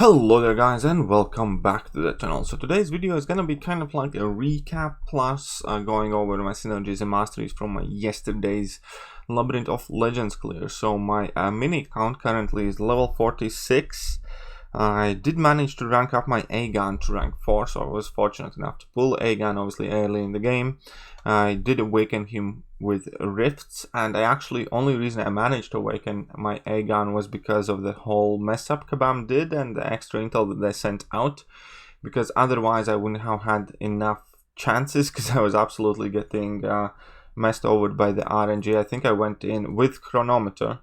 Hello there guys, and welcome back to the channel. So today's video is gonna be kind of like a recap plus going over my synergies and masteries from my yesterday's Labyrinth of Legends clear. So my mini account currently is level 46. I did manage to rank up my A-gun to rank 4, so I was fortunate enough to pull A-gun obviously early in the game. I did awaken him with rifts, and I actually, only reason I managed to awaken my A-gun was because of the whole mess up Kabam did and the extra intel that they sent out, because otherwise I wouldn't have had enough chances, because I was absolutely getting messed over by the RNG. I think I went in with chronometer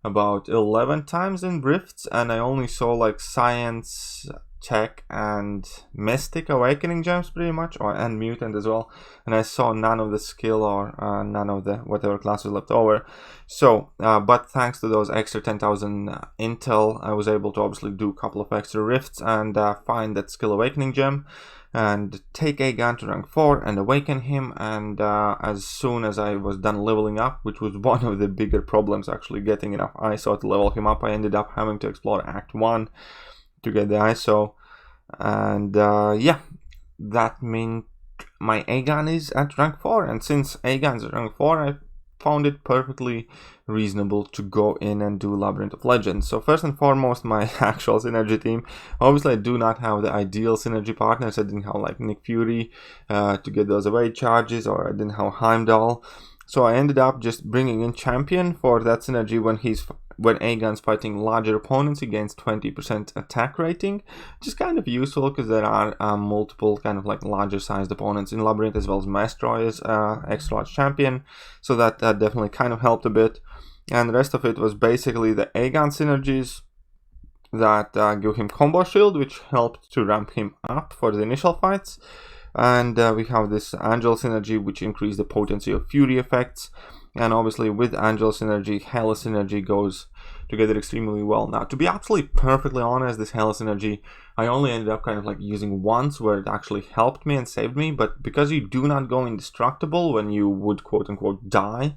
about 11 times in rifts, and I only saw like science, tech, and mystic awakening gems pretty much, and mutant as well, and I saw none of the skill or none of the whatever classes left over. So but thanks to those extra 10,000 intel, I was able to obviously do a couple of extra rifts and find that skill awakening gem and take A-gun to rank 4 and awaken him. And as soon as I was done leveling up, which was one of the bigger problems, actually getting enough ISO to level him up, I ended up having to explore Act 1 to get the ISO. And yeah, that meant my A-gun is at rank 4, and since A-gun's at rank 4, I found it perfectly reasonable to go in and do Labyrinth of Legends. So first and foremost, my actual synergy team. Obviously I do not have the ideal synergy partners. I didn't have like Nick Fury to get those away charges, or I didn't have Heimdall. So I ended up just bringing in Champion for that synergy when A-gun's fighting larger opponents against 20% attack rating, which is kind of useful because there are multiple kind of like larger sized opponents in Labyrinth, as well as Maestro is extra large champion, so that definitely kind of helped a bit. And the rest of it was basically the A-gun synergies that give him combo shield, which helped to ramp him up for the initial fights. And we have this Angel synergy, which increased the potency of Fury effects. And obviously with Angel synergy, Hela synergy goes together extremely well. Now, to be absolutely perfectly honest, this Hela synergy I only ended up kind of like using once, where it actually helped me and saved me. But because you do not go indestructible when you would quote unquote die,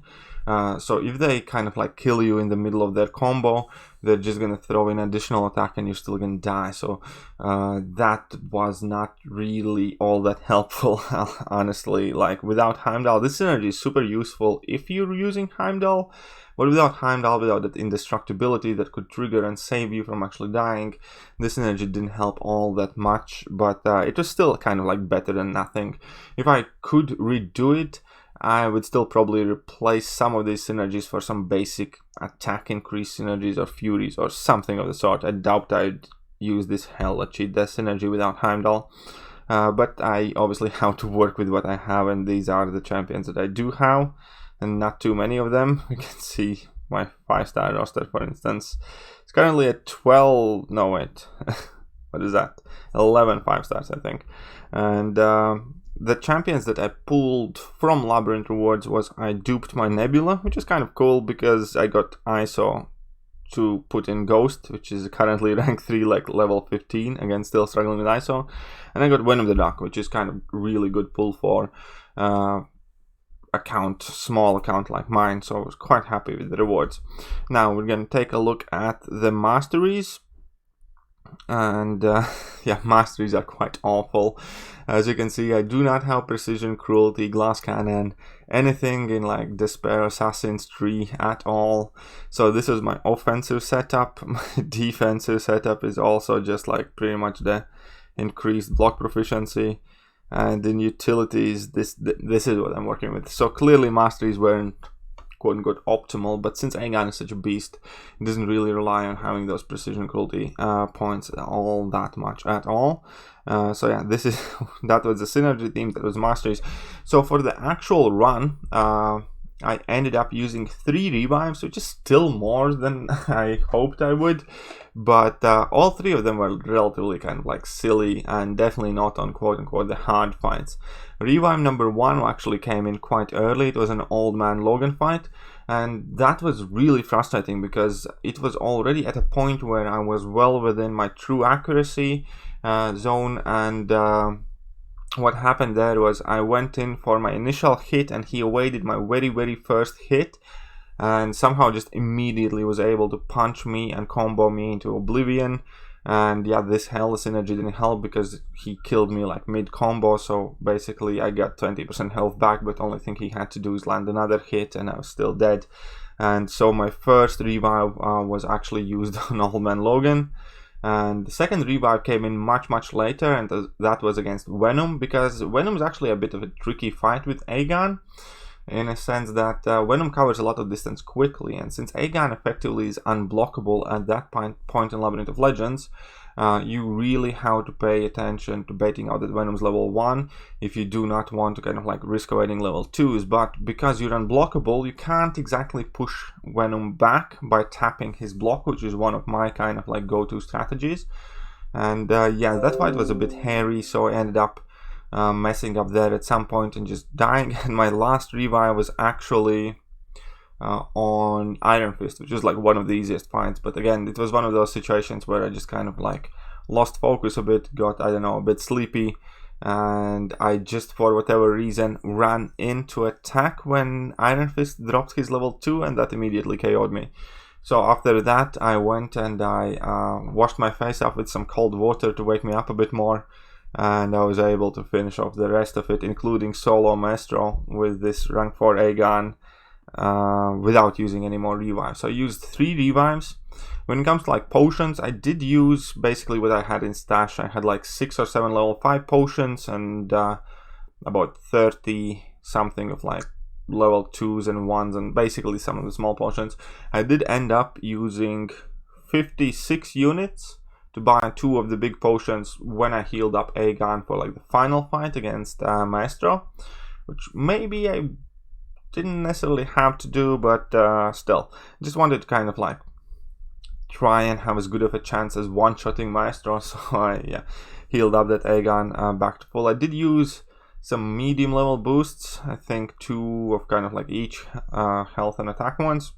so if they kind of like kill you in the middle of their combo, they're just gonna throw in additional attack and you're still gonna die. So that was not really all that helpful, honestly. Like without Heimdall, this synergy is super useful if you're using Heimdall, but without Heimdall, without that indestructibility that could trigger and save you from actually dying, this synergy didn't help all that much. But it was still kind of like better than nothing. If I could redo it, I would still probably replace some of these synergies for some basic attack increase synergies or furies or something of the sort. I doubt I'd use this Hela cheat death synergy without Heimdall. But I obviously have to work with what I have, and these are the champions that I do have, and not too many of them. You can see my 5-star roster, for instance. It's currently at 12, no wait, what is that? 11 5-stars, I think. And the champions that I pulled from Labyrinth rewards was, I duped my Nebula, which is kind of cool because I got ISO to put in Ghost, which is currently rank 3, like level 15, again still struggling with ISO. And I got Venom the Duck, which is kind of really good pull for small account like mine, so I was quite happy with the rewards. Now we're going to take a look at the masteries. And yeah, masteries are quite awful. As you can see, I do not have Precision, Cruelty, Glass Cannon, anything in like Despair, Assassin's Tree at all. So this is my offensive setup. My defensive setup is also just like pretty much the increased block proficiency. And in utilities, this is what I'm working with. So clearly masteries weren't quote unquote optimal, but since A-gun is such a beast, it doesn't really rely on having those precision cruelty points all that much at all. So yeah, that was the synergy team, that was masteries. So for the actual run, I ended up using 3 revives, which is still more than I hoped I would, but all 3 of them were relatively kind of like silly and definitely not on quote unquote the hard fights. Revive number 1 actually came in quite early. It was an old man Logan fight, and that was really frustrating because it was already at a point where I was well within my true accuracy zone. And what happened there was I went in for my initial hit and he awaited my very first hit, and somehow just immediately was able to punch me and combo me into oblivion. And yeah, this hell synergy didn't help because he killed me like mid combo, so basically I got 20% health back, but the only thing he had to do is land another hit and I was still dead. And so my first revive was actually used on Old Man Logan, and the second revive came in much later, and that was against Venom, because Venom is actually a bit of a tricky fight with Aegon, in a sense that Venom covers a lot of distance quickly, and since Aegon effectively is unblockable at that point in Labyrinth of Legends, you really have to pay attention to baiting out that Venom's level 1 if you do not want to kind of like risk avoiding level 2s, but because you're unblockable, you can't exactly push Venom back by tapping his block, which is one of my kind of like go-to strategies. And yeah, that fight was a bit hairy, so I ended up messing up there at some point and just dying. And my last revive was actually on Iron Fist, which is like one of the easiest fights, but again, it was one of those situations where I just kind of like lost focus a bit, got, I don't know, a bit sleepy, and I just for whatever reason ran into attack when Iron Fist dropped his level 2, and that immediately KO'd me. So after that I went and I washed my face off with some cold water to wake me up a bit more, and I was able to finish off the rest of it, including solo Maestro with this rank 4 Aegon, without using any more revives. So I used 3 revives. When it comes to like potions, I did use basically what I had in stash. I had like 6 or 7 level 5 potions and about 30 something of like level 2s and 1s, and basically some of the small potions. I did end up using 56 units to buy 2 of the big potions when I healed up Aegon for like the final fight against Maestro, which maybe I didn't necessarily have to do, but still, just wanted to kind of like try and have as good of a chance as one-shotting Maestro, so I healed up that Aegon back to full. I did use some medium level boosts, I think 2 of kind of like each health and attack ones,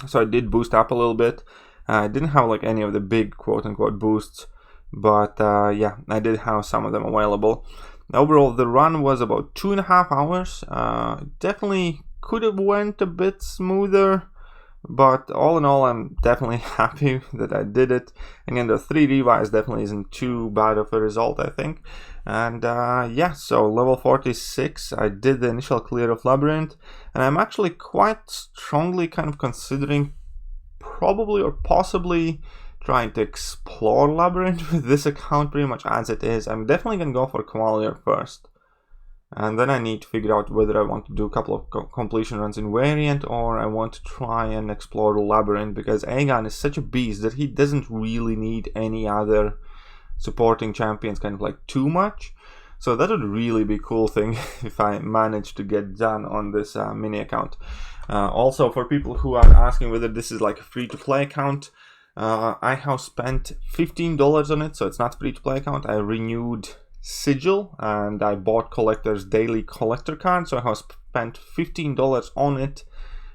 so I did boost up a little bit. I didn't have like any of the big quote-unquote boosts, but yeah, I did have some of them available. Overall, the run was about 2.5 hours. Definitely could have went a bit smoother, but all in all, I'm definitely happy that I did it. Again, the 3 revives definitely isn't too bad of a result, I think. And yeah, so level 46, I did the initial clear of Labyrinth, and I'm actually quite strongly kind of considering probably or possibly trying to explore Labyrinth with this account pretty much as it is. I'm definitely gonna go for Cavalier first, and then I need to figure out whether I want to do a couple of completion runs in Variant or I want to try and explore Labyrinth, because Aegon is such a beast that he doesn't really need any other supporting champions kind of like too much. So that would really be a cool thing if I manage to get done on this mini account. Also, for people who are asking whether this is like a free-to-play account, I have spent $15 on it, so it's not a free-to-play account. I renewed Sigil and I bought Collector's Daily Collector card, so I have spent $15 on it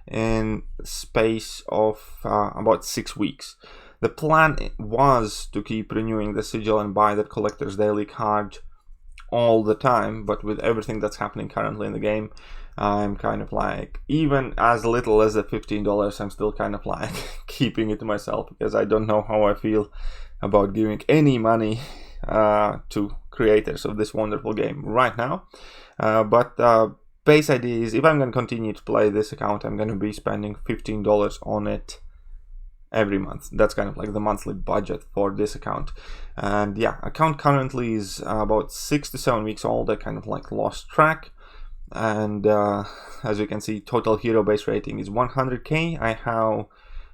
in space of about 6 weeks. The plan was to keep renewing the Sigil and buy that Collector's Daily card all the time, but with everything that's happening currently in the game, I'm kind of like, even as little as the $15, I'm still kind of like keeping it to myself, because I don't know how I feel about giving any money to creators of this wonderful game right now. But base idea is, if I'm going to continue to play this account, I'm going to be spending $15 on it every month. That's kind of like the monthly budget for this account. And yeah, account currently is about 6 to 7 weeks old. I kind of like lost track. And as you can see, total hero base rating is 100k. I have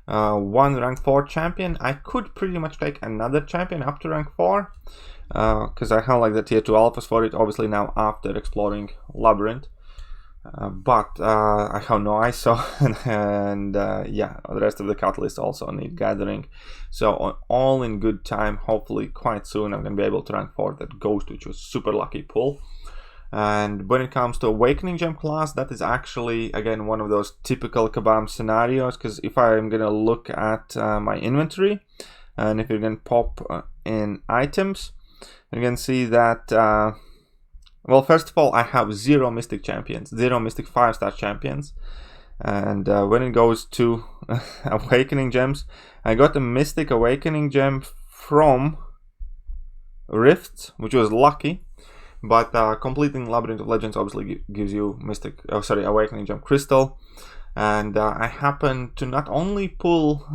one rank 4 champion. I could pretty much take another champion up to rank 4, because I have like the tier 2 alphas for it, obviously now after exploring Labyrinth. But I have no ISO, and yeah, the rest of the catalysts also need gathering. So all in good time, hopefully quite soon I'm going to be able to rank 4 that Ghost, which was super lucky pull. And when it comes to Awakening Gem class, that is actually, again, one of those typical Kabam scenarios, because if I'm going to look at my inventory, and if you're going to pop in items, you can see that, well, first of all, I have 0 Mystic champions, 0 Mystic 5-star champions. And when it goes to Awakening Gems, I got a Mystic Awakening Gem from Rift, which was lucky. But completing Labyrinth of Legends obviously gives you Awakening Gem Crystal. And I happened to not only pull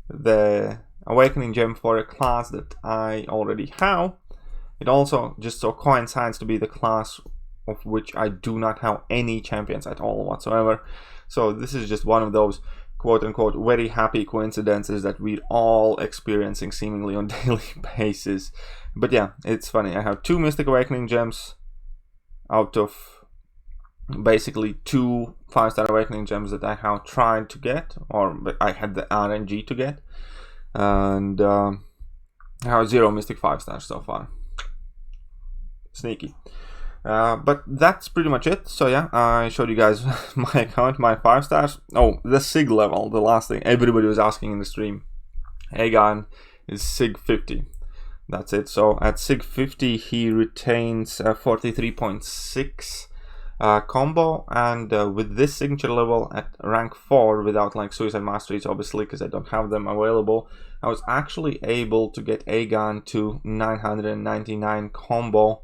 the Awakening Gem for a class that I already have, it also just so coincides to be the class of which I do not have any champions at all whatsoever. So this is just one of those quote-unquote very happy coincidences that we're all experiencing seemingly on a daily basis. But yeah, it's funny. I have 2 Mystic Awakening Gems out of basically 2 5-star Awakening Gems that I have tried to get, or I had the RNG to get, and I have 0 Mystic 5-stars so far. Sneaky. But that's pretty much it. So yeah, I showed you guys my account, my 5-stars. Oh, the SIG level, the last thing everybody was asking in the stream. Aegon is SIG 50. That's it. So at SIG 50 he retains 43.6 combo, and with this signature level at rank 4 without like Suicide Masteries obviously because I don't have them available, I was actually able to get Aegon to 999 combo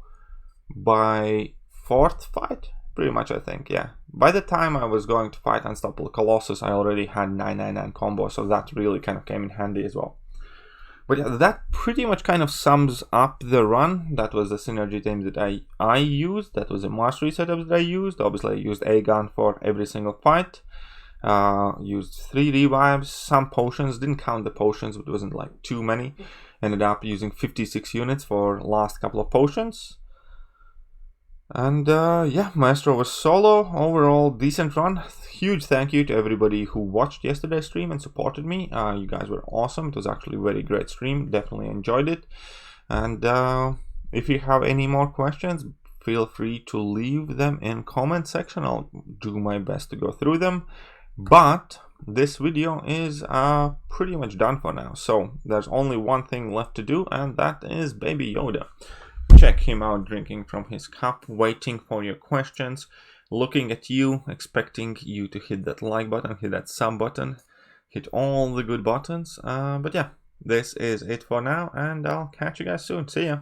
by 4th fight, pretty much, I think. Yeah, by the time I was going to fight Unstoppable Colossus I already had 999 combo, so that really kind of came in handy as well. But yeah, that pretty much kind of sums up the run. That was the synergy teams that I used. That was the mastery setups that I used. Obviously I used Aegon for every single fight. Used 3 revives, some potions, didn't count the potions, but it wasn't like too many. Ended up using 56 units for last couple of potions. And yeah, Maestro was solo. Overall decent run. Huge thank you to everybody who watched yesterday's stream and supported me. You guys were awesome. It was actually a very great stream. Definitely enjoyed it. And if you have any more questions, feel free to leave them in comment section. I'll do my best to go through them. But this video is pretty much done for now. So there's only one thing left to do, and that is Baby Yoda. Check him out drinking from his cup, waiting for your questions, looking at you, expecting you to hit that like button, hit that sub button, hit all the good buttons. But yeah, this is it for now, and I'll catch you guys soon. See ya.